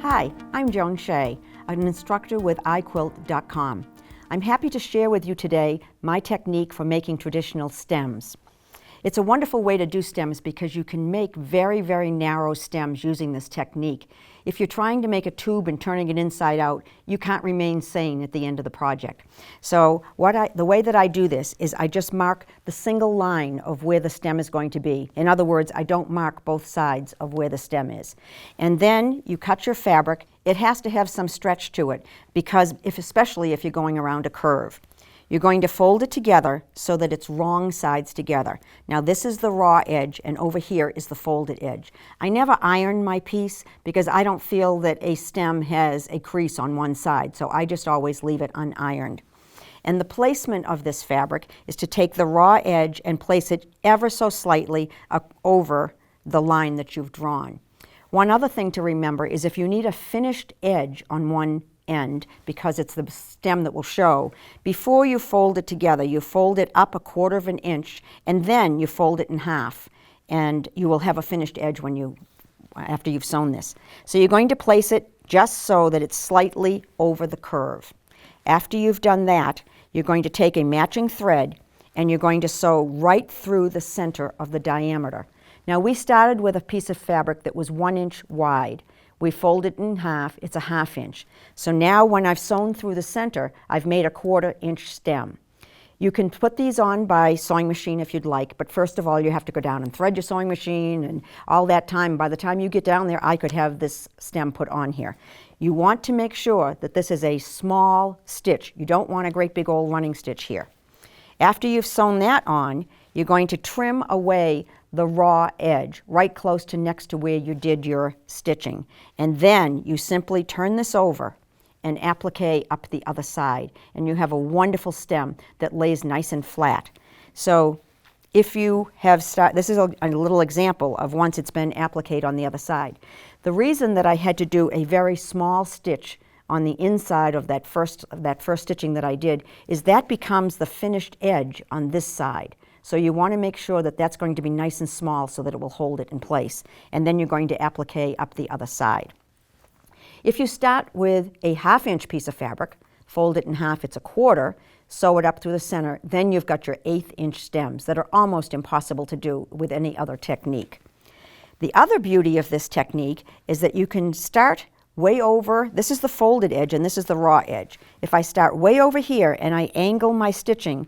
Hi, I'm Joan Shay, an instructor with iquilt.com. I'm happy to share with you today my technique for making traditional stems. It's a wonderful way to do stems because you can make very, very narrow stems using this technique. If you're trying to make a tube and turning it inside out, you can't remain sane at the end of the project. So the way that I do this is I just mark the single line of where the stem is going to be. In other words, I don't mark both sides of where the stem is. And then you cut your fabric. It has to have some stretch to it because especially if you're going around a curve. You're going to fold it together so that it's wrong sides together. Now this is the raw edge and over here is the folded edge. I never iron my piece because I don't feel that a stem has a crease on one side, so I just always leave it unironed. And the placement of this fabric is to take the raw edge and place it ever so slightly over the line that you've drawn. One other thing to remember is if you need a finished edge on one end, because it's the stem that will show, before you fold it together, you fold it up 1/4 of an inch and then you fold it in half and you will have a finished edge after you've sewn this. So you're going to place it just so that it's slightly over the curve. After you've done that, you're going to take a matching thread and you're going to sew right through the center of the diameter. Now we started with a piece of fabric that was 1 inch wide. We fold it in half, it's a 1/2 inch. So now when I've sewn through the center, I've made a 1/4 inch stem. You can put these on by sewing machine if you'd like, but first of all you have to go down and thread your sewing machine and all that time. By the time you get down there, I could have this stem put on here. You want to make sure that this is a small stitch. You don't want a great big old running stitch here. After you've sewn that on, you're going to trim away the raw edge right close to next to where you did your stitching. And then you simply turn this over and applique up the other side. And you have a wonderful stem that lays nice and flat. So if you have this is a little example of once it's been appliqued on the other side. The reason that I had to do a very small stitch on the inside of that first stitching that I did is that becomes the finished edge on this side. So you want to make sure that that's going to be nice and small so that it will hold it in place. And then you're going to applique up the other side. If you start with a 1/2 inch piece of fabric, fold it in half, it's 1/4, sew it up through the center, then you've got your 1/8 inch stems that are almost impossible to do with any other technique. The other beauty of this technique is that you can start way over, this is the folded edge and this is the raw edge. If I start way over here and I angle my stitching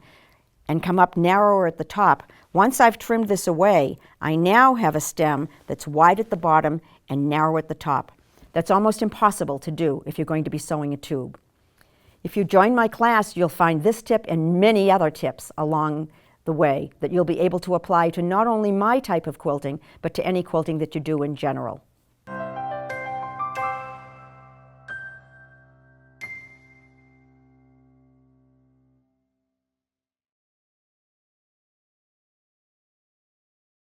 and come up narrower at the top, once I've trimmed this away, I now have a stem that's wide at the bottom and narrow at the top. That's almost impossible to do if you're going to be sewing a tube. If you join my class, you'll find this tip and many other tips along the way that you'll be able to apply to not only my type of quilting, but to any quilting that you do in general.